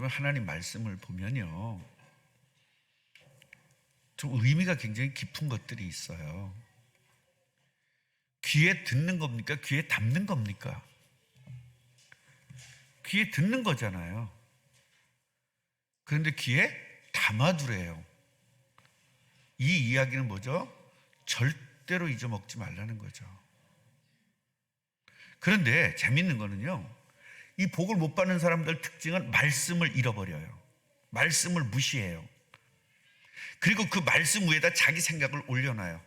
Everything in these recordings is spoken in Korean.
여러분 하나님 말씀을 보면요, 좀 의미가 굉장히 깊은 것들이 있어요. 귀에 듣는 겁니까? 귀에 담는 겁니까? 귀에 듣는 거잖아요. 그런데 귀에 담아두래요. 이 이야기는 뭐죠? 절대로 잊어먹지 말라는 거죠. 그런데 재밌는 거는요, 이 복을 못 받는 사람들 특징은 말씀을 잃어버려요. 말씀을 무시해요. 그리고 그 말씀 위에다 자기 생각을 올려놔요.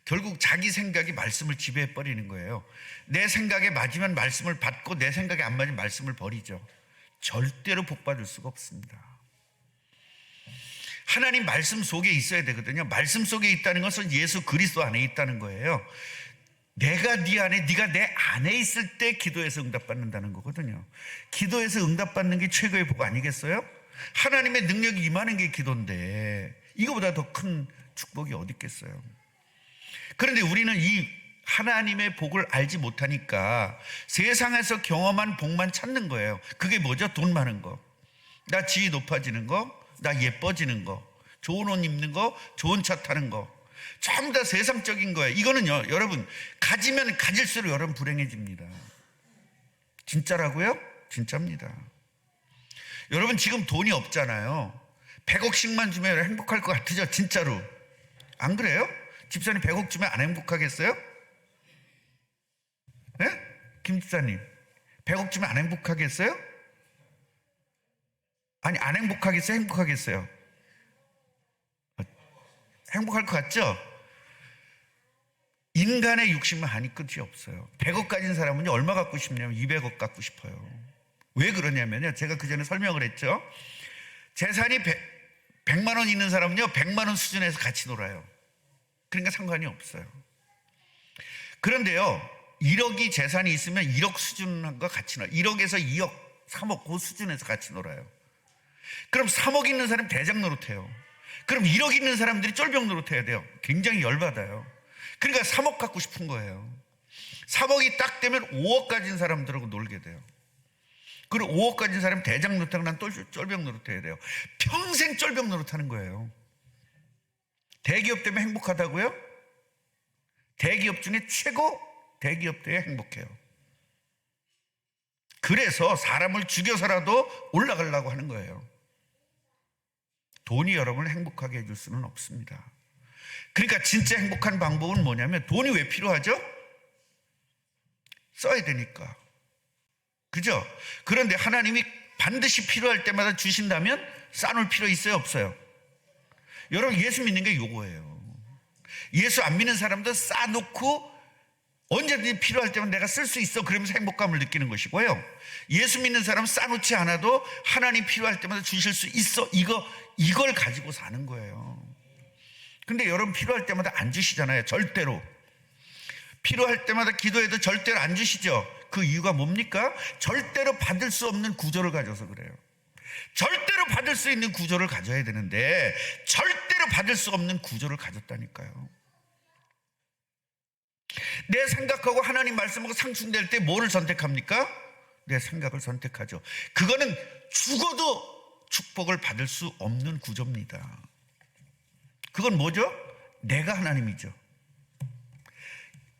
결국 자기 생각이 말씀을 지배해버리는 거예요. 내 생각에 맞으면 말씀을 받고 내 생각에 안 맞으면 말씀을 버리죠. 절대로 복 받을 수가 없습니다. 하나님 말씀 속에 있어야 되거든요. 말씀 속에 있다는 것은 예수 그리스도 안에 있다는 거예요. 내가 네 안에, 네가 내 안에 있을 때 기도해서 응답받는다는 거거든요. 기도해서 응답받는 게 최고의 복 아니겠어요? 하나님의 능력이 임하는 게 기도인데 이거보다 더 큰 축복이 어디 있겠어요? 그런데 우리는 이 하나님의 복을 알지 못하니까 세상에서 경험한 복만 찾는 거예요. 그게 뭐죠? 돈 많은 거, 나 지위 높아지는 거, 나 예뻐지는 거, 좋은 옷 입는 거, 좋은 차 타는 거, 전부 다 세상적인 거예요. 이거는요, 여러분 가지면 가질수록 여러분 불행해집니다. 진짜라고요? 진짜입니다. 여러분 지금 돈이 없잖아요. 100억씩만 주면 행복할 것 같으죠? 진짜로. 안 그래요? 집사님 100억 주면 안 행복하겠어요? 네? 김 집사님 100억 주면 안 행복하겠어요? 아니, 안 행복하겠어요? 행복하겠어요? 행복할 것 같죠? 인간의 욕심은 한이 끝이 없어요. 100억 가진 사람은요, 얼마 갖고 싶냐면 200억 갖고 싶어요. 왜 그러냐면요, 제가 그 전에 설명을 했죠. 재산이 100만 원 있는 사람은요 100만 원 수준에서 같이 놀아요. 그러니까 상관이 없어요. 그런데요, 1억이 재산이 있으면 1억 수준과 같이 놀아요. 1억에서 2억, 3억 그 수준에서 같이 놀아요. 그럼 3억 있는 사람 대장 노릇해요. 그럼 1억 있는 사람들이 쫄병 노릇해야 돼요. 굉장히 열받아요. 그러니까 3억 갖고 싶은 거예요. 3억이 딱 되면 5억 가진 사람들하고 놀게 돼요. 그리고 5억 가진 사람 대장 노릇하고 난 쫄병 노릇해야 돼요. 평생 쫄병 노릇하는 거예요. 대기업 때문에 행복하다고요? 대기업 중에 최고 대기업 때에 행복해요. 그래서 사람을 죽여서라도 올라가려고 하는 거예요. 돈이 여러분을 행복하게 해줄 수는 없습니다. 그러니까 진짜 행복한 방법은 뭐냐면, 돈이 왜 필요하죠? 써야 되니까. 그죠? 그런데 하나님이 반드시 필요할 때마다 주신다면 쌓아놓을 필요 있어요? 없어요? 여러분 예수 믿는 게 요거예요. 예수 안 믿는 사람도 쌓아놓고 언제든지 필요할 때면 내가 쓸 수 있어 그러면서 행복감을 느끼는 것이고요, 예수 믿는 사람은 쌓아놓지 않아도 하나님 필요할 때마다 주실 수 있어, 이걸 가지고 사는 거예요. 근데 여러분 필요할 때마다 안 주시잖아요. 절대로. 필요할 때마다 기도해도 절대로 안 주시죠. 그 이유가 뭡니까? 절대로 받을 수 없는 구조를 가져서 그래요. 절대로 받을 수 있는 구조를 가져야 되는데 절대로 받을 수 없는 구조를 가졌다니까요. 내 생각하고 하나님 말씀하고 상충될 때 뭐를 선택합니까? 내 생각을 선택하죠. 그거는 죽어도 축복을 받을 수 없는 구조입니다. 그건 뭐죠? 내가 하나님이죠.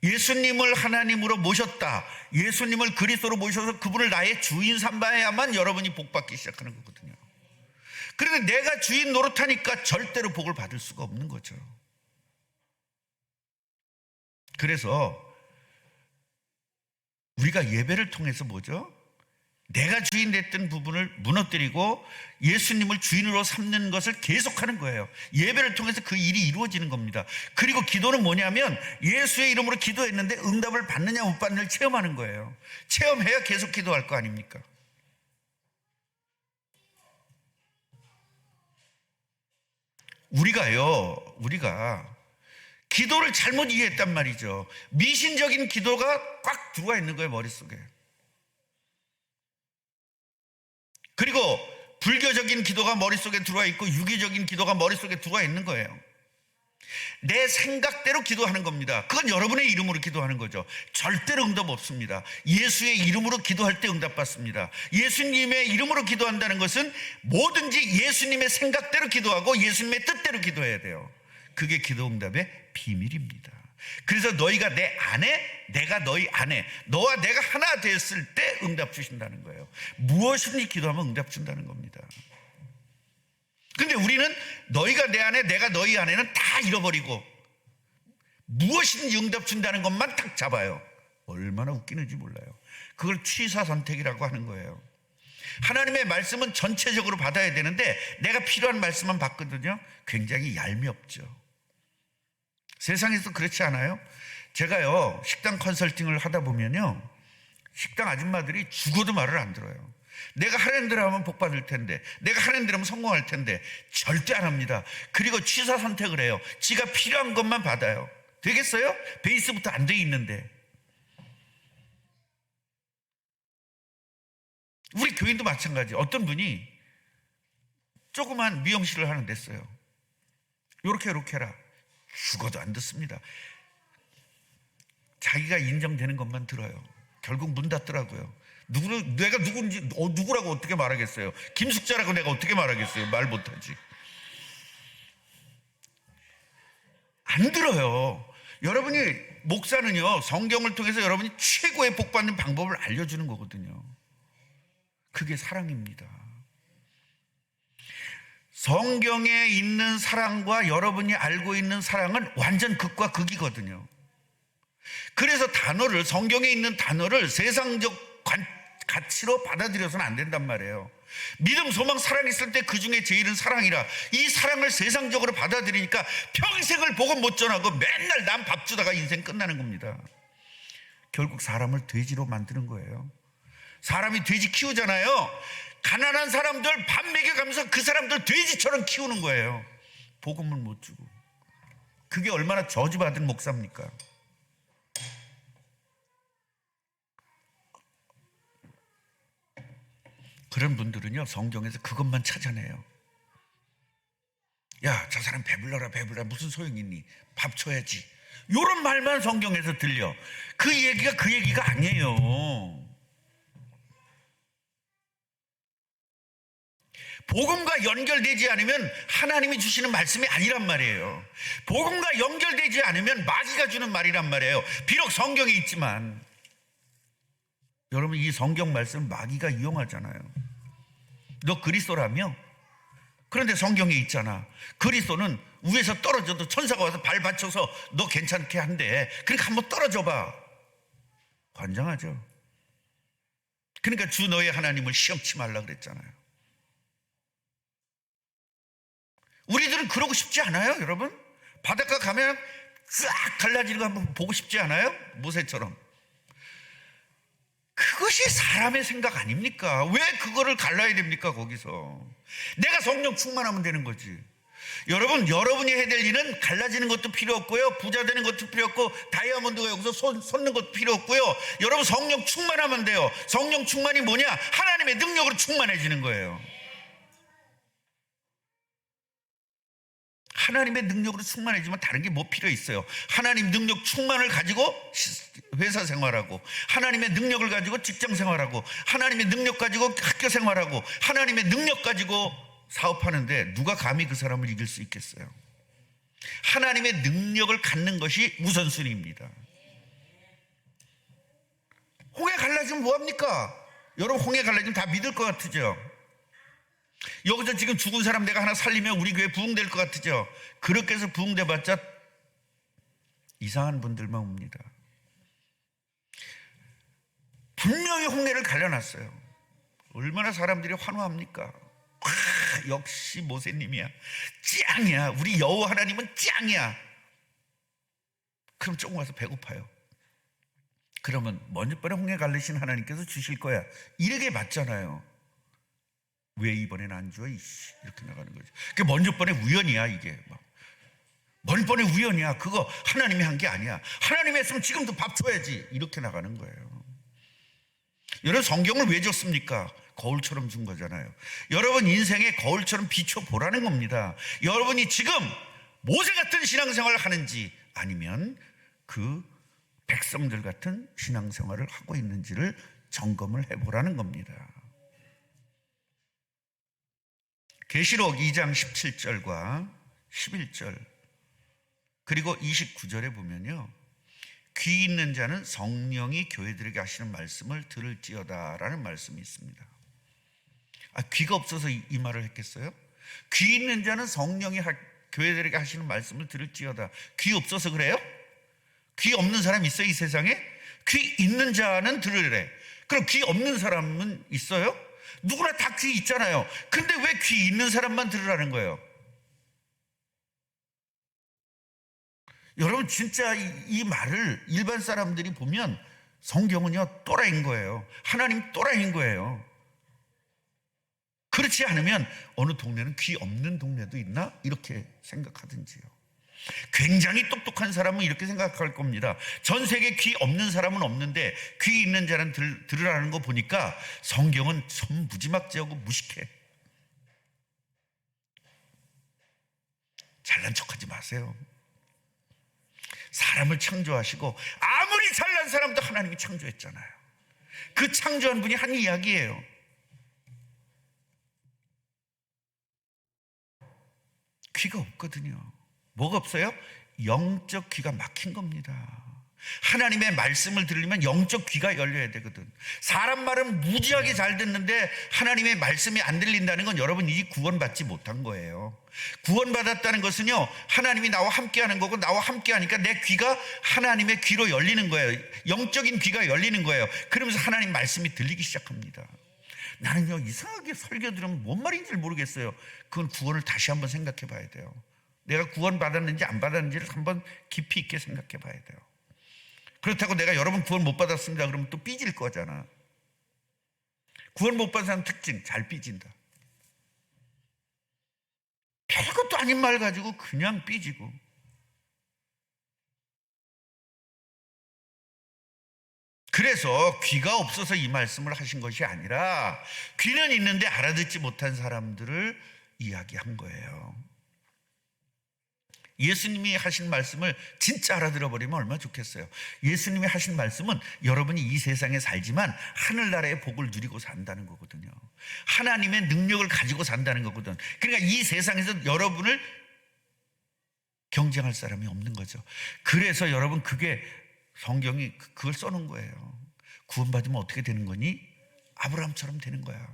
예수님을 하나님으로 모셨다, 예수님을 그리스도로 모셔서 그분을 나의 주인 삼아야만 여러분이 복 받기 시작하는 거거든요. 그런데 내가 주인 노릇하니까 절대로 복을 받을 수가 없는 거죠. 그래서 우리가 예배를 통해서 뭐죠? 내가 주인 됐던 부분을 무너뜨리고 예수님을 주인으로 삼는 것을 계속하는 거예요. 예배를 통해서 그 일이 이루어지는 겁니다. 그리고 기도는 뭐냐면 예수의 이름으로 기도했는데 응답을 받느냐 못 받느냐를 체험하는 거예요. 체험해야 계속 기도할 거 아닙니까? 우리가 기도를 잘못 이해했단 말이죠. 미신적인 기도가 꽉 들어와 있는 거예요, 머릿속에. 그리고 불교적인 기도가 머릿속에 들어와 있고 유기적인 기도가 머릿속에 들어와 있는 거예요. 내 생각대로 기도하는 겁니다. 그건 여러분의 이름으로 기도하는 거죠. 절대로 응답 없습니다. 예수의 이름으로 기도할 때 응답 받습니다. 예수님의 이름으로 기도한다는 것은 뭐든지 예수님의 생각대로 기도하고 예수님의 뜻대로 기도해야 돼요. 그게 기도 응답의 비밀입니다. 그래서 너희가 내 안에, 내가 너희 안에, 너와 내가 하나 됐을 때 응답 주신다는 거예요. 무엇이든지 기도하면 응답 준다는 겁니다. 근데 우리는 너희가 내 안에, 내가 너희 안에는 다 잃어버리고 무엇이든지 응답 준다는 것만 딱 잡아요. 얼마나 웃기는지 몰라요. 그걸 취사선택이라고 하는 거예요. 하나님의 말씀은 전체적으로 받아야 되는데 내가 필요한 말씀만 받거든요. 굉장히 얄미없죠. 세상에서 그렇지 않아요? 제가요, 식당 컨설팅을 하다 보면요, 식당 아줌마들이 죽어도 말을 안 들어요. 내가 하라는 대로 하면 복 받을 텐데, 내가 하라는 대로 하면 성공할 텐데 절대 안 합니다. 그리고 취사 선택을 해요. 지가 필요한 것만 받아요. 되겠어요? 베이스부터 안 돼 있는데. 우리 교인도 마찬가지. 어떤 분이 조그만 미용실을 하나 냈어요. 요렇게 해라. 죽어도 안 듣습니다. 자기가 인정되는 것만 들어요. 결국 문 닫더라고요. 내가 누군지, 누구라고 어떻게 말하겠어요? 김숙자라고 내가 어떻게 말하겠어요? 말 못하지. 안 들어요. 여러분이, 목사는요, 성경을 통해서 여러분이 최고의 복 받는 방법을 알려주는 거거든요. 그게 사랑입니다. 성경에 있는 사랑과 여러분이 알고 있는 사랑은 완전 극과 극이거든요. 그래서 성경에 있는 단어를 세상적 가치로 받아들여서는 안 된단 말이에요. 믿음, 소망, 사랑 있을 때 그 중에 제일은 사랑이라. 이 사랑을 세상적으로 받아들이니까 평생을 복음 못 전하고 맨날 남 밥 주다가 인생 끝나는 겁니다. 결국 사람을 돼지로 만드는 거예요. 사람이 돼지 키우잖아요. 가난한 사람들 밥 먹여가면서 그 사람들 돼지처럼 키우는 거예요. 복음을 못 주고. 그게 얼마나 저주받은 목사입니까? 그런 분들은요, 성경에서 그것만 찾아내요. 야, 저 사람 배불러라 무슨 소용이 있니? 밥 줘야지. 이런 말만 성경에서 들려. 그 얘기가 아니에요. 복음과 연결되지 않으면 하나님이 주시는 말씀이 아니란 말이에요. 복음과 연결되지 않으면 마귀가 주는 말이란 말이에요. 비록 성경에 있지만. 여러분, 이 성경 말씀 마귀가 이용하잖아요. 너 그리스도라며? 그런데 성경에 있잖아. 그리스도는 위에서 떨어져도 천사가 와서 발 받쳐서 너 괜찮게 한대. 그러니까 한번 떨어져 봐. 관장하죠. 그러니까 주 너의 하나님을 시험치 말라 그랬잖아요. 우리들은 그러고 싶지 않아요, 여러분? 바닷가 가면 싹 갈라지는 거 한번 보고 싶지 않아요? 모세처럼. 그것이 사람의 생각 아닙니까? 왜 그거를 갈라야 됩니까, 거기서? 내가 성령 충만하면 되는 거지. 여러분이 해야 될 일은 갈라지는 것도 필요 없고요, 부자 되는 것도 필요 없고, 다이아몬드가 여기서 솟는 것도 필요 없고요. 여러분 성령 충만하면 돼요. 성령 충만이 뭐냐? 하나님의 능력으로 충만해지는 거예요. 하나님의 능력으로 충만해지면 다른 게 뭐 필요 있어요? 하나님 능력 충만을 가지고 회사 생활하고, 하나님의 능력을 가지고 직장 생활하고, 하나님의 능력 가지고 학교 생활하고, 하나님의 능력 가지고 사업하는데 누가 감히 그 사람을 이길 수 있겠어요? 하나님의 능력을 갖는 것이 우선순위입니다. 홍해 갈라지면 뭐합니까? 여러분, 홍해 갈라지면 다 믿을 것 같으죠? 여기서 지금 죽은 사람 내가 하나 살리면 우리 교회 부흥될 것 같으죠? 그렇게 해서 부흥돼봤자 이상한 분들만 옵니다. 분명히 홍해를 갈려놨어요. 얼마나 사람들이 환호합니까? 역시 모세님이야, 짱이야, 우리 여호와 하나님은 짱이야. 그럼 조금 와서 배고파요. 그러면 먼저 번에 홍해 갈리신 하나님께서 주실 거야, 이렇게 맞잖아요. 왜 이번엔 안 줘? 이렇게 나가는 거죠. 그게 먼저 번에 우연이야, 이게. 먼저 번에 우연이야. 그거 하나님이 한 게 아니야. 하나님이 했으면 지금도 밥 줘야지. 이렇게 나가는 거예요. 여러분, 성경을 왜 줬습니까? 거울처럼 준 거잖아요. 여러분 인생에 거울처럼 비춰보라는 겁니다. 여러분이 지금 모세 같은 신앙생활을 하는지 아니면 그 백성들 같은 신앙생활을 하고 있는지를 점검을 해보라는 겁니다. 계시록 2장 17절과 11절 그리고 29절에 보면요, 귀 있는 자는 성령이 교회들에게 하시는 말씀을 들을지어다 라는 말씀이 있습니다. 귀가 없어서 이 말을 했겠어요? 귀 있는 자는 성령이 교회들에게 하시는 말씀을 들을지어다. 귀 없어서 그래요? 귀 없는 사람 있어요 이 세상에? 귀 있는 자는 들으래. 그럼 귀 없는 사람은 있어요? 누구나 다 귀 있잖아요. 근데 왜 귀 있는 사람만 들으라는 거예요? 여러분 진짜 이 말을 일반 사람들이 보면 성경은요 또라이인 거예요. 하나님 또라이인 거예요. 그렇지 않으면 어느 동네는 귀 없는 동네도 있나? 이렇게 생각하든지요. 굉장히 똑똑한 사람은 이렇게 생각할 겁니다. 전 세계 귀 없는 사람은 없는데 귀 있는 자는 들으라는 거 보니까 성경은 참 무지막지하고 무식해. 잘난 척하지 마세요. 사람을 창조하시고 아무리 잘난 사람도 하나님이 창조했잖아요. 그 창조한 분이 한 이야기예요. 귀가 없거든요. 뭐가 없어요? 영적 귀가 막힌 겁니다. 하나님의 말씀을 들으려면 영적 귀가 열려야 되거든. 사람 말은 무지하게 잘 듣는데 하나님의 말씀이 안 들린다는 건 여러분 이 구원받지 못한 거예요. 구원받았다는 것은요, 하나님이 나와 함께하는 거고 나와 함께하니까 내 귀가 하나님의 귀로 열리는 거예요. 영적인 귀가 열리는 거예요. 그러면서 하나님 말씀이 들리기 시작합니다. 나는요 이상하게 설교 들으면 뭔 말인지 모르겠어요. 그건 구원을 다시 한번 생각해 봐야 돼요. 내가 구원 받았는지 안 받았는지를 한번 깊이 있게 생각해 봐야 돼요. 그렇다고 내가 여러분 구원 못 받았습니다 그러면 또 삐질 거잖아. 구원 못 받은 사람 특징, 잘 삐진다. 별것도 아닌 말 가지고 그냥 삐지고. 그래서 귀가 없어서 이 말씀을 하신 것이 아니라 귀는 있는데 알아듣지 못한 사람들을 이야기한 거예요. 예수님이 하신 말씀을 진짜 알아들어 버리면 얼마나 좋겠어요. 예수님이 하신 말씀은 여러분이 이 세상에 살지만 하늘나라의 복을 누리고 산다는 거거든요. 하나님의 능력을 가지고 산다는 거거든. 그러니까 이 세상에서 여러분을 경쟁할 사람이 없는 거죠. 그래서 여러분 그게 성경이 그걸 써놓은 거예요. 구원받으면 어떻게 되는 거니? 아브라함처럼 되는 거야.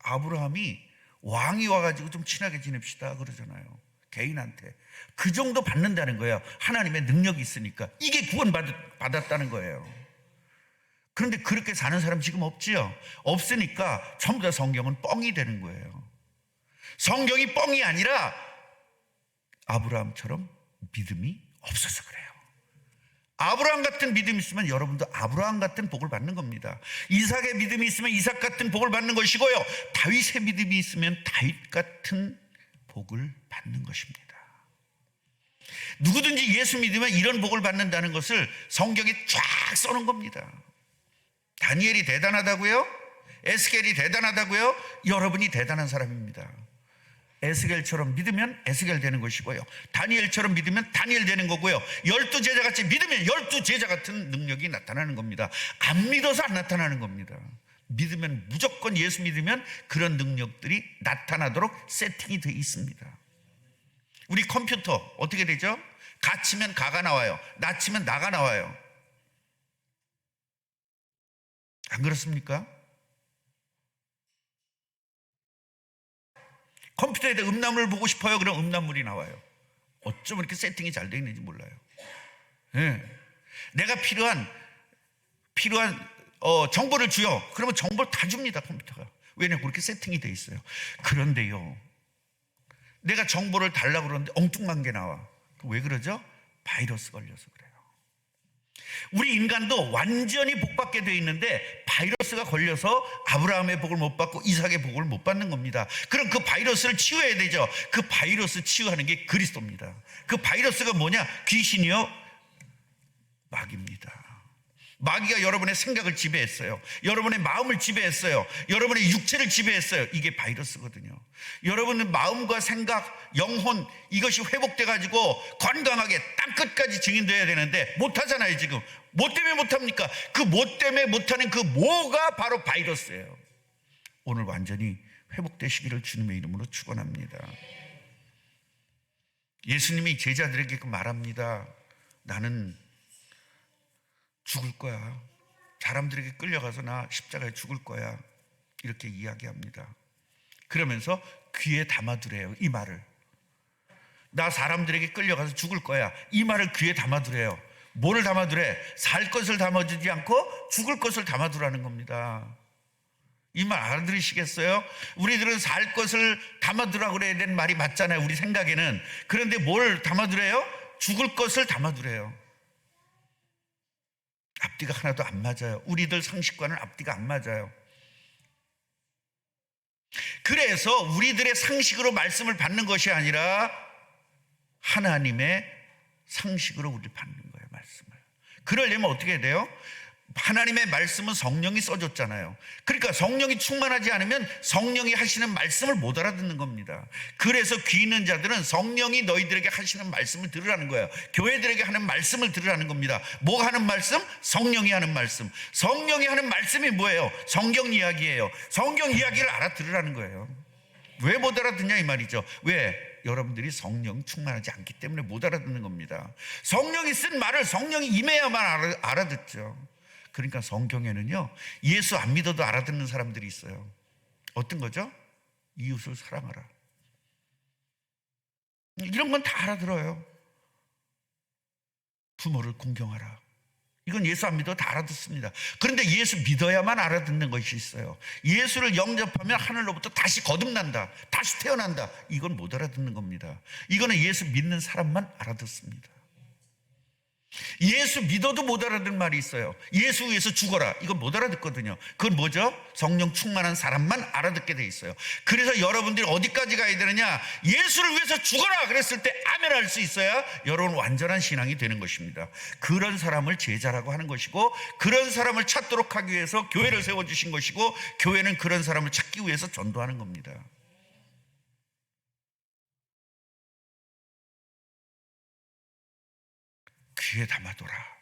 아브라함이 왕이 와가지고 좀 친하게 지냅시다 그러잖아요. 개인한테. 그 정도 받는다는 거예요. 하나님의 능력이 있으니까. 이게 구원받았다는 거예요. 그런데 그렇게 사는 사람 지금 없지요. 없으니까 전부 다 성경은 뻥이 되는 거예요. 성경이 뻥이 아니라 아브라함처럼 믿음이 없어서 그래요. 아브라함 같은 믿음이 있으면 여러분도 아브라함 같은 복을 받는 겁니다. 이삭의 믿음이 있으면 이삭 같은 복을 받는 것이고요, 다윗의 믿음이 있으면 다윗 같은 복을 받는 것입니다. 누구든지 예수 믿으면 이런 복을 받는다는 것을 성경에 쫙 써놓은 겁니다. 다니엘이 대단하다고요? 에스겔이 대단하다고요? 여러분이 대단한 사람입니다. 에스겔처럼 믿으면 에스겔 되는 것이고요, 다니엘처럼 믿으면 다니엘 되는 거고요, 12제자같이 믿으면 12제자 같은 능력이 나타나는 겁니다. 안 믿어서 안 나타나는 겁니다. 믿으면, 무조건 예수 믿으면 그런 능력들이 나타나도록 세팅이 되어 있습니다. 우리 컴퓨터 어떻게 되죠? 가 치면 가가 나와요. 나 치면 나가 나와요. 안 그렇습니까? 컴퓨터에다 음란물을 보고 싶어요. 그럼 음란물이 나와요. 어쩜 이렇게 세팅이 잘 되어 있는지 몰라요. 네. 내가 필요한 정보를 주요. 그러면 정보를 다 줍니다, 컴퓨터가. 왜냐면 그렇게 세팅이 되어 있어요. 그런데요, 내가 정보를 달라고 그러는데 엉뚱한 게 나와. 왜 그러죠? 바이러스 걸려서 그래요. 우리 인간도 완전히 복받게 되어 있는데 바이러스가 걸려서 아브라함의 복을 못 받고 이삭의 복을 못 받는 겁니다. 그럼 그 바이러스를 치유해야 되죠. 그 바이러스 치유하는 게 그리스도입니다. 그 바이러스가 뭐냐? 귀신이요, 마귀입니다. 마귀가 여러분의 생각을 지배했어요. 여러분의 마음을 지배했어요. 여러분의 육체를 지배했어요. 이게 바이러스거든요. 여러분의 마음과 생각, 영혼 이것이 회복돼 가지고 건강하게 땅끝까지 증인돼야 되는데 못하잖아요. 지금 뭐 때문에 못합니까? 그 뭐 때문에 못하는 그 뭐가 바로 바이러스예요. 오늘 완전히 회복되시기를 주님의 이름으로 축원합니다. 예수님이 제자들에게 말합니다. 나는 죽을 거야. 사람들에게 끌려가서 나 십자가에 죽을 거야. 이렇게 이야기합니다. 그러면서 귀에 담아두래요. 이 말을. 나 사람들에게 끌려가서 죽을 거야. 이 말을 귀에 담아두래요. 뭐를 담아두래? 살 것을 담아두지 않고 죽을 것을 담아두라는 겁니다. 이 말 알아들으시겠어요? 우리들은 살 것을 담아두라고 그래야 되는 말이 맞잖아요. 우리 생각에는. 그런데 뭘 담아두래요? 죽을 것을 담아두래요. 앞뒤가 하나도 안 맞아요. 우리들 상식과는 앞뒤가 안 맞아요. 그래서 우리들의 상식으로 말씀을 받는 것이 아니라 하나님의 상식으로 우리를 받는 거예요. 말씀을. 그러려면 어떻게 해야 돼요? 하나님의 말씀은 성령이 써줬잖아요. 그러니까 성령이 충만하지 않으면 성령이 하시는 말씀을 못 알아듣는 겁니다. 그래서 귀 있는 자들은 성령이 너희들에게 하시는 말씀을 들으라는 거예요. 교회들에게 하는 말씀을 들으라는 겁니다. 뭐가 하는 말씀? 성령이 하는 말씀. 성령이 하는 말씀이 뭐예요? 성경 이야기예요. 성경 이야기를 알아들으라는 거예요. 왜 못 알아듣냐 이 말이죠. 왜? 여러분들이 성령 충만하지 않기 때문에 못 알아듣는 겁니다. 성령이 쓴 말을 성령이 임해야만 알아듣죠. 그러니까 성경에는요, 예수 안 믿어도 알아듣는 사람들이 있어요. 어떤 거죠? 이웃을 사랑하라. 이런 건 다 알아들어요. 부모를 공경하라. 이건 예수 안 믿어도 다 알아듣습니다. 그런데 예수 믿어야만 알아듣는 것이 있어요. 예수를 영접하면 하늘로부터 다시 거듭난다. 다시 태어난다. 이건 못 알아듣는 겁니다. 이거는 예수 믿는 사람만 알아듣습니다. 예수 믿어도 못 알아듣는 말이 있어요. 예수 위해서 죽어라. 이건 못 알아듣거든요. 그건 뭐죠? 성령 충만한 사람만 알아듣게 돼 있어요. 그래서 여러분들이 어디까지 가야 되느냐? 예수를 위해서 죽어라 그랬을 때 아멘 할 수 있어야 여러분 완전한 신앙이 되는 것입니다. 그런 사람을 제자라고 하는 것이고, 그런 사람을 찾도록 하기 위해서 교회를 세워주신 것이고, 교회는 그런 사람을 찾기 위해서 전도하는 겁니다. 귀에 담아둬라.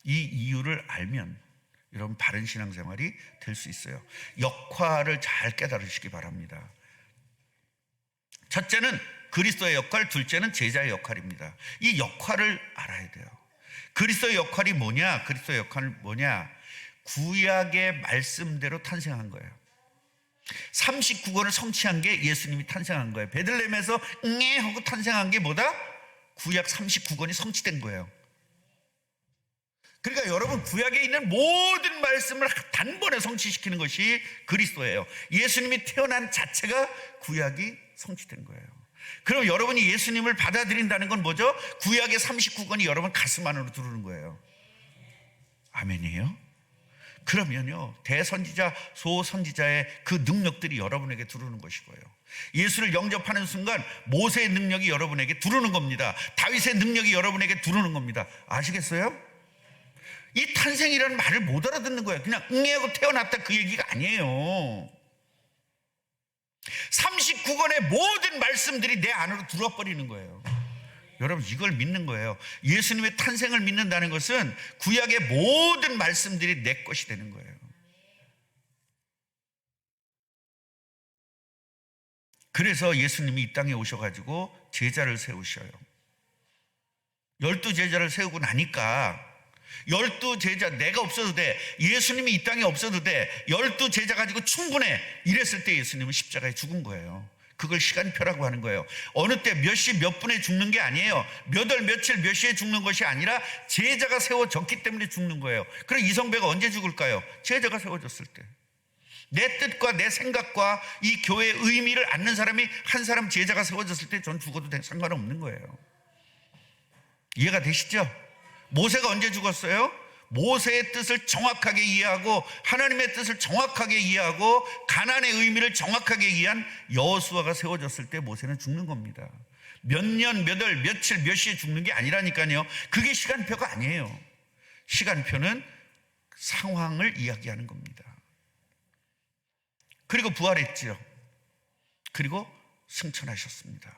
이 이유를 알면 여러분 바른 신앙생활이 될 수 있어요. 역할을 잘 깨달으시기 바랍니다. 첫째는 그리스도의 역할, 둘째는 제자의 역할입니다. 이 역할을 알아야 돼요. 그리스도의 역할이 뭐냐? 그리스도의 역할은 뭐냐? 구약의 말씀대로 탄생한 거예요. 39권을 성취한 게 예수님이 탄생한 거예요. 베들레헴에서 응애 하고 탄생한 게 뭐다? 구약 39권이 성취된 거예요. 그러니까 여러분, 구약에 있는 모든 말씀을 단번에 성취시키는 것이 그리스도예요. 예수님이 태어난 자체가 구약이 성취된 거예요. 그럼 여러분이 예수님을 받아들인다는 건 뭐죠? 구약의 39권이 여러분 가슴 안으로 들어오는 거예요. 아멘이에요? 그러면요, 대선지자, 소선지자의 그 능력들이 여러분에게 들어오는 것이고요. 예수를 영접하는 순간 모세의 능력이 여러분에게 들어오는 겁니다. 다윗의 능력이 여러분에게 들어오는 겁니다. 아시겠어요? 이 탄생이라는 말을 못 알아듣는 거예요. 그냥 응애하고 태어났다 그 얘기가 아니에요. 39권의 모든 말씀들이 내 안으로 들어와 버리는 거예요. 여러분, 이걸 믿는 거예요. 예수님의 탄생을 믿는다는 것은 구약의 모든 말씀들이 내 것이 되는 거예요. 그래서 예수님이 이 땅에 오셔가지고 제자를 세우셔요. 12제자를 세우고 나니까 12제자 내가 없어도 돼, 예수님이 이 땅에 없어도 돼, 12제자 가지고 충분해 이랬을 때 예수님은 십자가에 죽은 거예요. 그걸 시간표라고 하는 거예요. 어느 때 몇 시 몇 분에 죽는 게 아니에요. 몇 월 며칠 몇 시에 죽는 것이 아니라 제자가 세워졌기 때문에 죽는 거예요. 그럼 이성배가 언제 죽을까요? 제자가 세워졌을 때. 내 뜻과 내 생각과 이 교회의 의미를 아는 사람이 한 사람 제자가 세워졌을 때 전 죽어도 상관없는 거예요. 이해가 되시죠? 모세가 언제 죽었어요? 모세의 뜻을 정확하게 이해하고 하나님의 뜻을 정확하게 이해하고 가나안의 의미를 정확하게 이해한 여호수아가 세워졌을 때 모세는 죽는 겁니다. 몇 년, 몇 월, 며칠, 몇 시에 죽는 게 아니라니까요. 그게 시간표가 아니에요. 시간표는 상황을 이야기하는 겁니다. 그리고 부활했죠. 그리고 승천하셨습니다.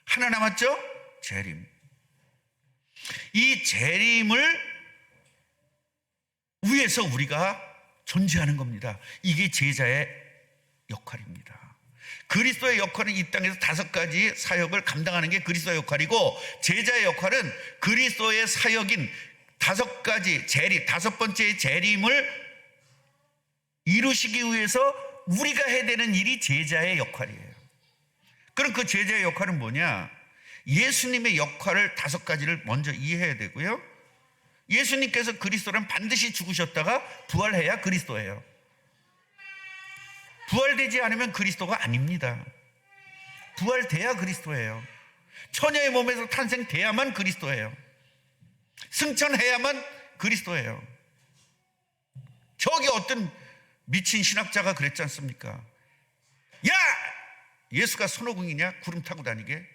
하나 남았죠? 재림. 이 재림을 위해서 우리가 존재하는 겁니다. 이게 제자의 역할입니다. 그리스도의 역할은 이 땅에서 5가지 사역을 감당하는 게 그리스도의 역할이고, 제자의 역할은 그리스도의 사역인 5가지 재림, 5번째의 재림을 이루시기 위해서 우리가 해야 되는 일이 제자의 역할이에요. 그럼 그 제자의 역할은 뭐냐? 예수님의 역할을 5가지를 먼저 이해해야 되고요. 예수님께서 그리스도는 반드시 죽으셨다가 부활해야 그리스도예요. 부활되지 않으면 그리스도가 아닙니다. 부활돼야 그리스도예요. 처녀의 몸에서 탄생돼야만 그리스도예요. 승천해야만 그리스도예요. 저기 어떤 미친 신학자가 그랬지 않습니까? 야! 예수가 손오공이냐? 구름 타고 다니게?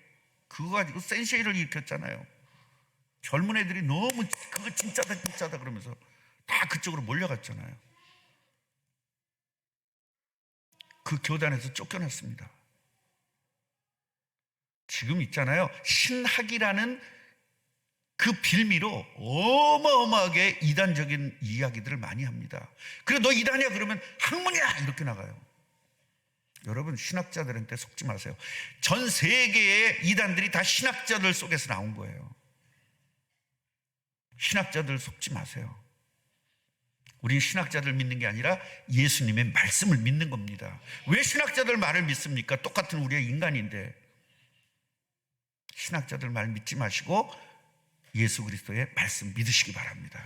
그거 가지고 센세이를 일으켰잖아요. 젊은 애들이 너무 그거 진짜다 그러면서 다 그쪽으로 몰려갔잖아요. 그 교단에서 쫓겨났습니다. 지금 있잖아요, 신학이라는 그 빌미로 어마어마하게 이단적인 이야기들을 많이 합니다. 그래, 너 이단이야 그러면 학문이야 이렇게 나가요. 여러분, 신학자들한테 속지 마세요. 전 세계의 이단들이 다 신학자들 속에서 나온 거예요. 신학자들 속지 마세요. 우린 신학자들 믿는 게 아니라 예수님의 말씀을 믿는 겁니다. 왜 신학자들 말을 믿습니까? 똑같은 우리의 인간인데. 신학자들 말 믿지 마시고 예수 그리스도의 말씀 믿으시기 바랍니다.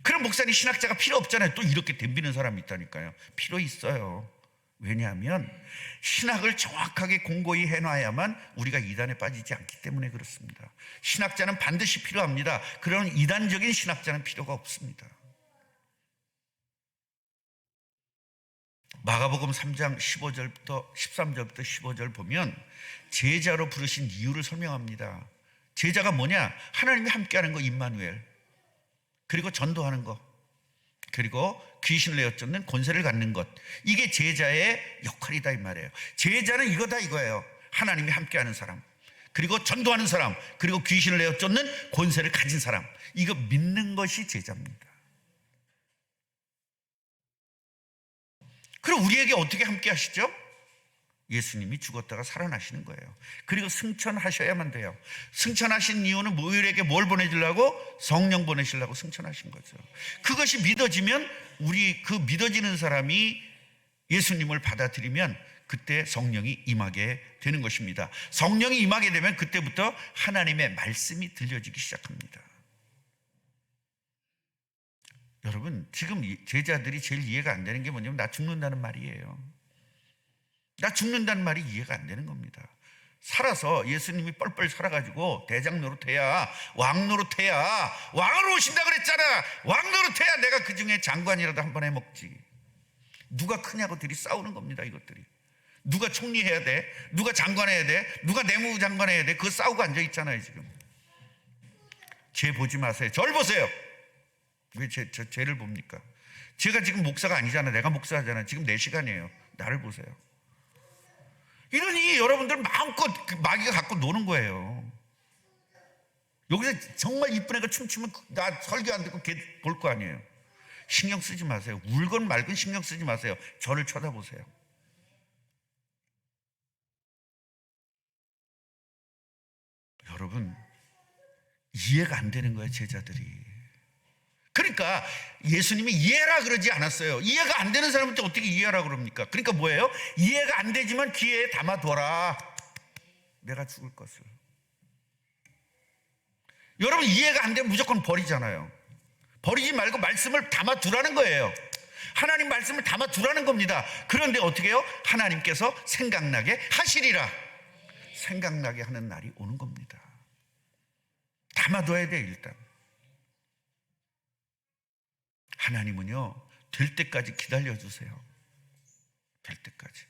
그럼 목사님, 신학자가 필요 없잖아요. 또 이렇게 덤비는 사람이 있다니까요. 필요 있어요. 왜냐하면 신학을 정확하게 공고히 해놔야만 우리가 이단에 빠지지 않기 때문에 그렇습니다. 신학자는 반드시 필요합니다. 그런 이단적인 신학자는 필요가 없습니다. 마가복음 3장 15절부터 13절부터 15절 보면 제자로 부르신 이유를 설명합니다. 제자가 뭐냐? 하나님이 함께하는 거, 임마누엘. 그리고 전도하는 거. 그리고 귀신을 내어 쫓는 권세를 갖는 것. 이게 제자의 역할이다 이 말이에요. 제자는 이거다 이거예요. 하나님이 함께하는 사람, 그리고 전도하는 사람, 그리고 귀신을 내어 쫓는 권세를 가진 사람. 이거 믿는 것이 제자입니다. 그럼 우리에게 어떻게 함께 하시죠? 예수님이 죽었다가 살아나시는 거예요. 그리고 승천하셔야만 돼요. 승천하신 이유는 우리에게 뭘 보내주려고? 성령 보내시려고 승천하신 거죠. 그것이 믿어지면, 우리 그 믿어지는 사람이 예수님을 받아들이면 그때 성령이 임하게 되는 것입니다. 성령이 임하게 되면 그때부터 하나님의 말씀이 들려지기 시작합니다. 여러분, 지금 제자들이 제일 이해가 안 되는 게 뭐냐면 나 죽는다는 말이에요. 나 죽는다는 말이 이해가 안 되는 겁니다. 살아서 예수님이 뻘뻘 살아가지고 대장 노릇해야, 왕 노릇해야, 왕으로 오신다 그랬잖아. 왕 노릇해야 내가 그 중에 장관이라도 한 번 해먹지. 누가 크냐고 들이 싸우는 겁니다. 이것들이 누가 총리해야 돼, 누가 장관해야 돼, 누가 내무부 장관해야 돼, 그거 싸우고 앉아있잖아요. 지금 쟤 보지 마세요. 저를 보세요. 왜 쟤를 봅니까? 제가 지금 목사가 아니잖아. 내가 목사하잖아. 지금 내 시간이에요. 나를 보세요. 이러니 여러분들 마음껏 마귀가 갖고 노는 거예요. 여기서 정말 이쁜 애가 춤추면 나 설교 안 듣고 걔 볼 거 아니에요. 신경 쓰지 마세요. 울건 말건 신경 쓰지 마세요. 저를 쳐다보세요. 여러분, 이해가 안 되는 거예요, 제자들이. 그러니까 예수님이 이해라 그러지 않았어요. 이해가 안 되는 사람한테 어떻게 이해하라 그럽니까? 그러니까 뭐예요? 이해가 안 되지만 귀에 담아둬라. 내가 죽을 것을. 여러분, 이해가 안 되면 무조건 버리잖아요. 버리지 말고 말씀을 담아두라는 거예요. 하나님 말씀을 담아두라는 겁니다. 그런데 어떻게 해요? 하나님께서 생각나게 하시리라. 생각나게 하는 날이 오는 겁니다. 담아둬야 돼. 일단 하나님은요, 될 때까지 기다려주세요. 될 때까지,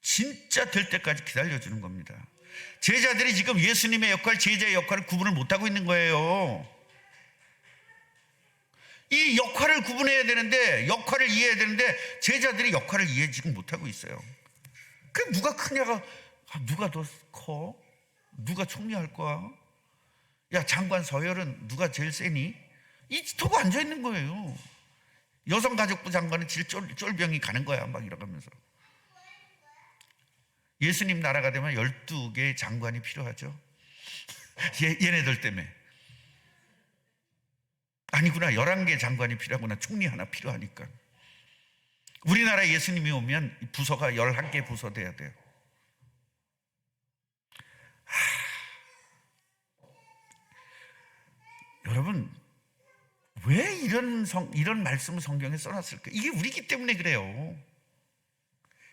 진짜 될 때까지 기다려주는 겁니다. 제자들이 지금 예수님의 역할, 제자의 역할을 구분을 못하고 있는 거예요. 이 역할을 구분해야 되는데, 역할을 이해해야 되는데 제자들이 역할을 이해 지금 못하고 있어요. 그 누가 크냐가, 누가 더 커? 누가 총리할 거야? 야, 장관 서열은 누가 제일 세니? 이 짓하고 앉아있는 거예요. 여성가족부 장관은 쫄병이 가는 거야, 막 이러면서. 예수님 나라가 되면 12개의 장관이 필요하죠. 얘네들 때문에. 아니구나, 11개 장관이 필요하구나. 총리 하나 필요하니까. 우리나라에 예수님이 오면 부서가 11개 부서 돼야 돼요. 여러분, 왜 이런 말씀을 성경에 써놨을까? 이게 우리기 때문에 그래요.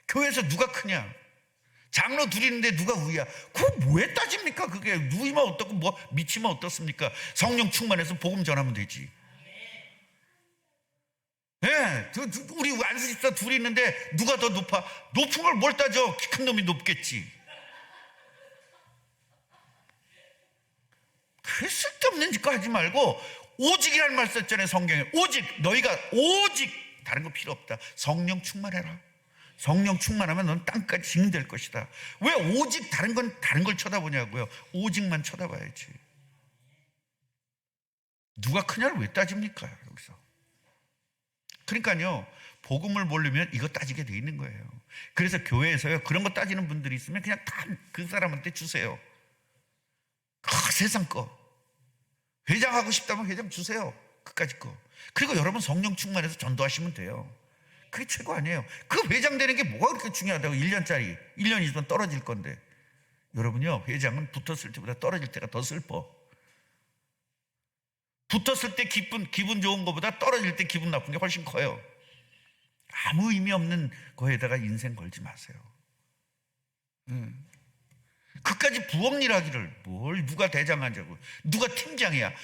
교회에서 누가 크냐? 장로 둘이 있는데 누가 우위야? 그거 뭐에 따집니까? 그게 누이면 어떻고 뭐 미치면 어떻습니까? 성령 충만해서 복음 전하면 되지. 네, 우리 안수 집사 둘이 있는데 누가 더 높아? 높은 걸 뭘 따져? 키 큰 놈이 높겠지. 그 쓸데없는 짓거 하지 말고, 오직이라는 말 썼잖아요, 성경에. 오직, 너희가 오직 다른 거 필요 없다. 성령 충만해라. 성령 충만하면 넌 땅까지 증될 것이다. 왜 오직 다른 걸 쳐다보냐고요? 오직만 쳐다봐야지. 누가 크냐를 왜 따집니까, 여기서? 그러니까요, 복음을 모르면 이거 따지게 돼 있는 거예요. 그래서 교회에서요, 그런 거 따지는 분들이 있으면 그냥 다 그 사람한테 주세요. 세상 거. 회장하고 싶다면 회장 주세요. 그까짓 거. 그리고 여러분 성령 충만해서 전도하시면 돼요. 그게 최고 아니에요. 그 회장 되는 게 뭐가 그렇게 중요하다고. 1년짜리 1년 있으면 떨어질 건데. 여러분요, 회장은 붙었을 때보다 떨어질 때가 더 슬퍼. 붙었을 때 기분 좋은 것보다 떨어질 때 기분 나쁜 게 훨씬 커요. 아무 의미 없는 거에다가 인생 걸지 마세요. 그까지 부업일 하기를, 뭘 누가 대장하자고, 누가 팀장이야.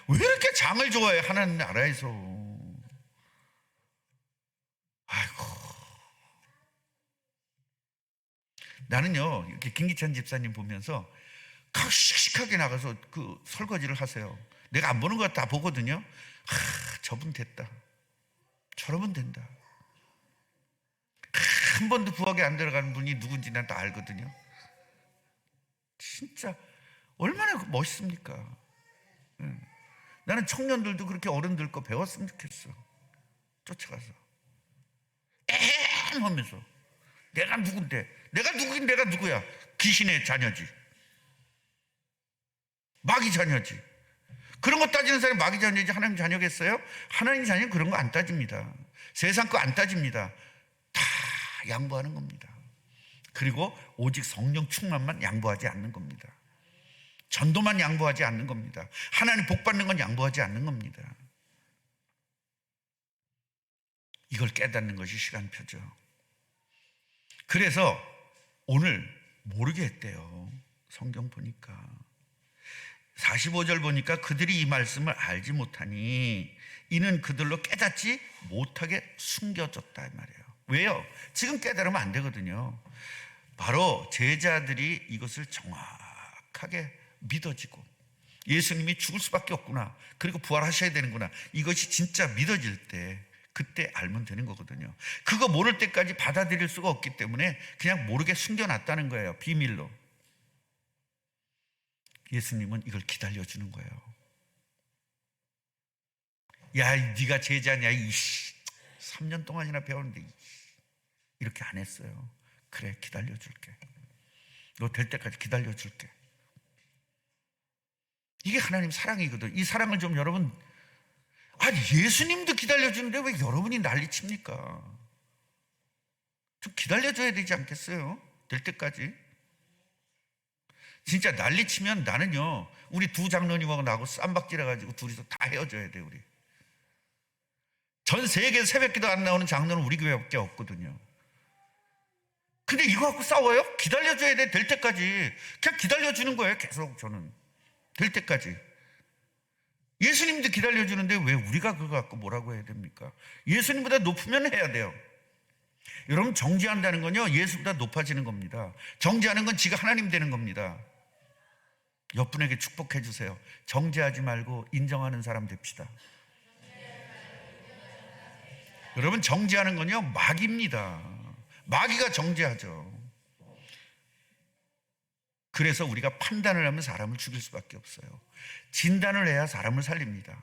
왜 이렇게 장을 좋아해, 하나님 나라에서. 아이고. 나는요, 이렇게 김기찬 집사님 보면서 씩씩하게 나가서 그 설거지를 하세요. 내가 안 보는 거 다 보거든요. 저분 됐다. 저러면 된다. 한 번도 부엌에 안 들어가는 분이 누군지 난 다 알거든요. 진짜 얼마나 멋있습니까? 나는 청년들도 그렇게 어른들 거 배웠으면 좋겠어. 쫓아가서 하면서 내가 누군데, 내가 누구야? 귀신의 자녀지, 마귀 자녀지. 그런 거 따지는 사람이 마귀 자녀지 하나님 자녀겠어요? 하나님 자녀는 그런 거 안 따집니다. 세상 거 안 따집니다. 다 양보하는 겁니다. 그리고 오직 성령 충만만 양보하지 않는 겁니다. 전도만 양보하지 않는 겁니다. 하나님 복 받는 건 양보하지 않는 겁니다. 이걸 깨닫는 것이 시간표죠. 그래서 오늘 모르겠대요. 성경 보니까 45절 보니까 그들이 이 말씀을 알지 못하니 이는 그들로 깨닫지 못하게 숨겨졌다, 이 말이에요. 왜요? 지금 깨달으면 안 되거든요. 바로 제자들이 이것을 정확하게 믿어지고, 예수님이 죽을 수밖에 없구나, 그리고 부활하셔야 되는구나, 이것이 진짜 믿어질 때, 그때 알면 되는 거거든요. 그거 모를 때까지 받아들일 수가 없기 때문에 그냥 모르게 숨겨놨다는 거예요. 비밀로. 예수님은 이걸 기다려주는 거예요. 야, 네가 제자냐, 3년 동안이나 배웠는데 이렇게 안 했어요. 그래, 기다려줄게. 너 될 때까지 기다려줄게. 이게 하나님 사랑이거든. 이 사랑을 좀 여러분, 아니 예수님도 기다려주는데 왜 여러분이 난리칩니까? 좀 기다려줘야 되지 않겠어요? 될 때까지. 진짜 난리치면 나는요, 우리 두 장로님하고 나하고 쌈박질해가지고 둘이서 다 헤어져야 돼. 우리 전 세계 새벽기도 안 나오는 장로는 우리 교회밖에 없거든요. 근데 이거 갖고 싸워요? 기다려줘야 돼. 될 때까지. 그냥 기다려주는 거예요. 계속 저는 될 때까지. 예수님도 기다려주는데 왜 우리가 그거 갖고 뭐라고 해야 됩니까? 예수님보다 높으면 해야 돼요. 여러분, 정죄한다는 건요, 예수보다 높아지는 겁니다. 정죄하는 건 지가 하나님 되는 겁니다. 옆분에게 축복해 주세요. 정죄하지 말고 인정하는 사람 됩시다. 여러분, 정죄하는 건요 마귀입니다. 마귀가 정죄하죠. 그래서 우리가 판단을 하면 사람을 죽일 수밖에 없어요. 진단을 해야 사람을 살립니다.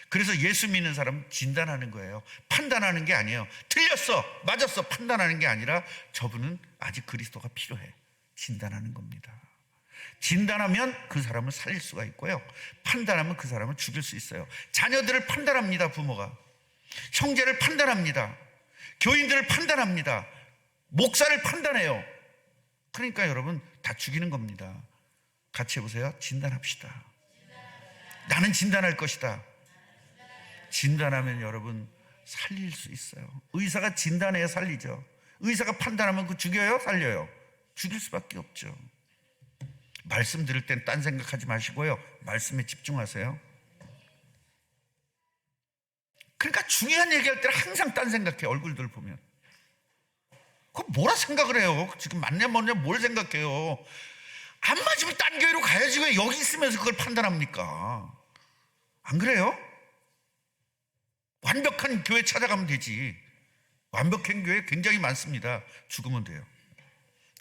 그래서 예수 믿는 사람은 진단하는 거예요. 판단하는 게 아니에요. 틀렸어, 맞았어 판단하는 게 아니라 저분은 아직 그리스도가 필요해, 진단하는 겁니다. 진단하면 그 사람을 살릴 수가 있고요, 판단하면 그 사람을 죽일 수 있어요. 자녀들을 판단합니다. 부모가 형제를 판단합니다. 교인들을 판단합니다. 목사를 판단해요. 그러니까 여러분 다 죽이는 겁니다. 같이 해보세요. 진단합시다. 나는 진단할 것이다. 진단하면 여러분 살릴 수 있어요. 의사가 진단해야 살리죠. 의사가 판단하면 그 죽여요? 살려요? 죽일 수밖에 없죠. 말씀 들을 땐 딴 생각하지 마시고요, 말씀에 집중하세요. 그러니까 중요한 얘기할 때는 항상 딴 생각해. 얼굴들 보면 그거 뭐라 생각을 해요? 지금 맞냐 뭐냐 뭘 생각해요? 안 맞으면 딴 교회로 가야지 왜 여기 있으면서 그걸 판단합니까? 안 그래요? 완벽한 교회 찾아가면 되지. 완벽한 교회 굉장히 많습니다. 죽으면 돼요.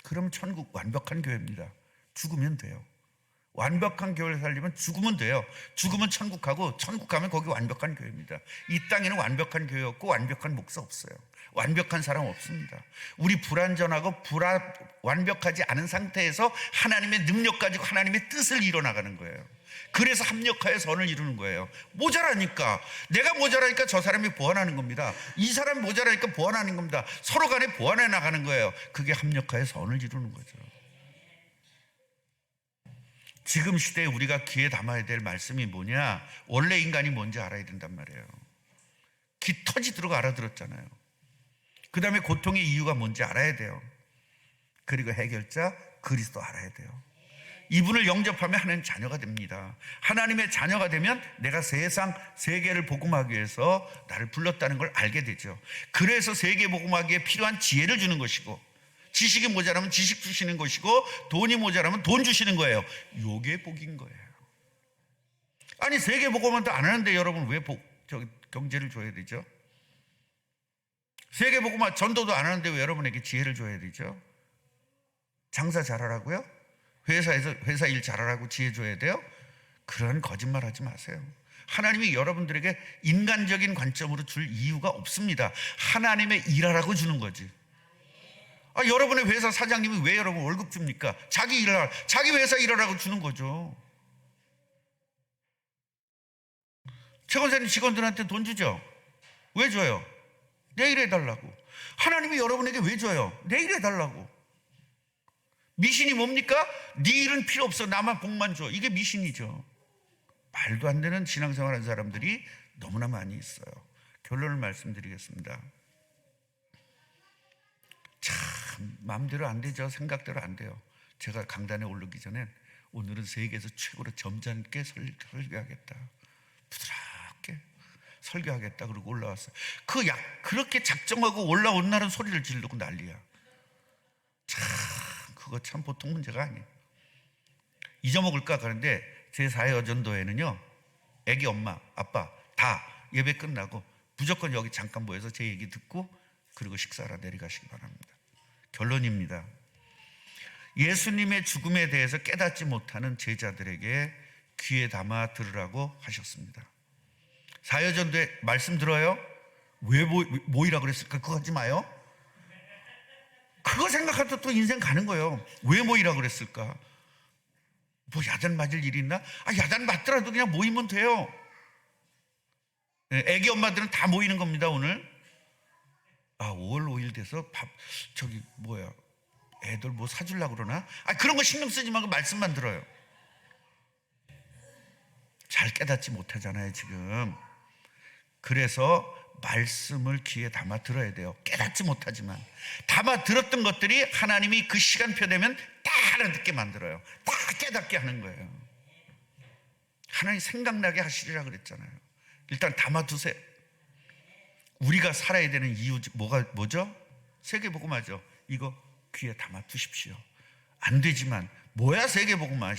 그럼 천국 완벽한 교회입니다. 죽으면 돼요. 완벽한 교회를 살리면 죽으면 돼요. 죽으면 천국 가고, 천국 가면 거기 완벽한 교회입니다. 이 땅에는 완벽한 교회 없고 완벽한 목사 없어요. 완벽한 사람 없습니다. 우리 불완전하고 완벽하지 않은 상태에서 하나님의 능력 가지고 하나님의 뜻을 이뤄나가는 거예요. 그래서 합력하여 선을 이루는 거예요. 모자라니까, 내가 모자라니까 저 사람이 보완하는 겁니다. 이 사람이 모자라니까 보완하는 겁니다. 서로 간에 보완해 나가는 거예요. 그게 합력하여 선을 이루는 거죠. 지금 시대에 우리가 귀에 담아야 될 말씀이 뭐냐? 원래 인간이 뭔지 알아야 된단 말이에요. 귀 터지도록 알아들었잖아요. 그 다음에 고통의 이유가 뭔지 알아야 돼요. 그리고 해결자 그리스도 알아야 돼요. 이분을 영접하면 하나님 자녀가 됩니다. 하나님의 자녀가 되면 내가 세계를 복음하기 위해서 나를 불렀다는 걸 알게 되죠. 그래서 세계 복음하기에 필요한 지혜를 주는 것이고, 지식이 모자라면 지식 주시는 것이고, 돈이 모자라면 돈 주시는 거예요. 요게 복인 거예요. 아니 세계 복음도 안 하는데 여러분 왜 경제를 줘야 되죠? 세계 복음화 전도도 안 하는데 왜 여러분에게 지혜를 줘야 되죠? 장사 잘하라고요? 회사 일 잘하라고 지혜 줘야 돼요? 그런 거짓말 하지 마세요. 하나님이 여러분들에게 인간적인 관점으로 줄 이유가 없습니다. 하나님의 일하라고 주는 거지. 여러분의 회사 사장님이 왜 여러분 월급 줍니까? 자기 회사 일하라고 주는 거죠. 최건사님 직원들한테 돈 주죠? 왜 줘요? 내일 해달라고. 하나님이 여러분에게 왜 줘요? 내일 해달라고. 미신이 뭡니까? 네 일은 필요 없어, 나만 복만 줘. 이게 미신이죠. 말도 안 되는 신앙생활하는 사람들이 너무나 많이 있어요. 결론을 말씀드리겠습니다. 참 마음대로 안 되죠. 생각대로 안 돼요. 제가 강단에 오르기 전에 오늘은 세계에서 최고로 점잖게 설교하겠다, 부드럽게 설교하겠다 그러고 올라왔어요. 그렇게 작정하고 올라온 날은 소리를 지르고 난리야. 참 그거 참 보통 문제가 아니에요. 잊어먹을까 그런데 제 4회 어전도에는요, 애기 엄마 아빠 다 예배 끝나고 무조건 여기 잠깐 모여서 제 얘기 듣고 그리고 식사하러 내려가시기 바랍니다. 결론입니다. 예수님의 죽음에 대해서 깨닫지 못하는 제자들에게 귀에 담아 들으라고 하셨습니다. 사여전도에 말씀 들어요? 왜 모이라 그랬을까? 그거 하지 마요. 그거 생각하다 또 인생 가는 거예요. 왜 모이라 그랬을까? 뭐 야단 맞을 일이 있나? 야단 맞더라도 그냥 모이면 돼요. 애기 엄마들은 다 모이는 겁니다. 오늘 5월 5일 돼서 애들 뭐 사주려고 그러나? 그런 거 신경 쓰지 말고 말씀만 들어요. 잘 깨닫지 못하잖아요 지금. 그래서 말씀을 귀에 담아 들어야 돼요. 깨닫지 못하지만 담아 들었던 것들이 하나님이 그 시간표 되면 다 알아듣게 만들어요. 다 깨닫게 하는 거예요. 하나님 생각나게 하시리라 그랬잖아요. 일단 담아 두세요. 우리가 살아야 되는 이유 뭐죠? 세계복음화죠. 이거 귀에 담아 두십시오. 안 되지만 뭐야 세계복음화,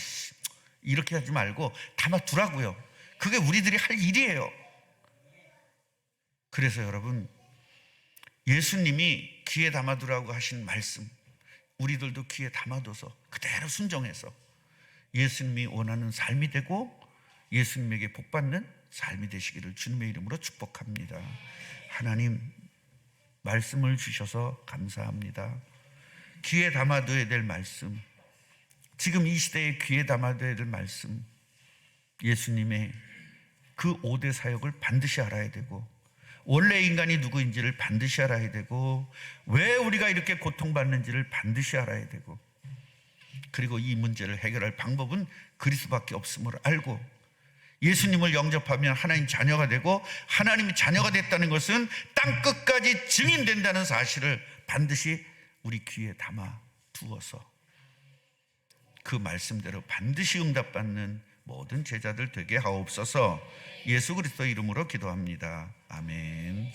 이렇게 하지 말고 담아 두라고요. 그게 우리들이 할 일이에요. 그래서 여러분 예수님이 귀에 담아두라고 하신 말씀, 우리들도 귀에 담아둬서 그대로 순종해서 예수님이 원하는 삶이 되고 예수님에게 복받는 삶이 되시기를 주님의 이름으로 축복합니다. 하나님, 말씀을 주셔서 감사합니다. 귀에 담아둬야 될 말씀, 지금 이 시대에 귀에 담아둬야 될 말씀, 예수님의 그 5대 사역을 반드시 알아야 되고, 원래 인간이 누구인지를 반드시 알아야 되고, 왜 우리가 이렇게 고통받는지를 반드시 알아야 되고, 그리고 이 문제를 해결할 방법은 그리스도밖에 없음을 알고, 예수님을 영접하면 하나님 자녀가 되고, 하나님이 자녀가 됐다는 것은 땅끝까지 증인된다는 사실을 반드시 우리 귀에 담아 두어서 그 말씀대로 반드시 응답받는 모든 제자들 되게 하옵소서. 예수 그리스도 이름으로 기도합니다. 아멘.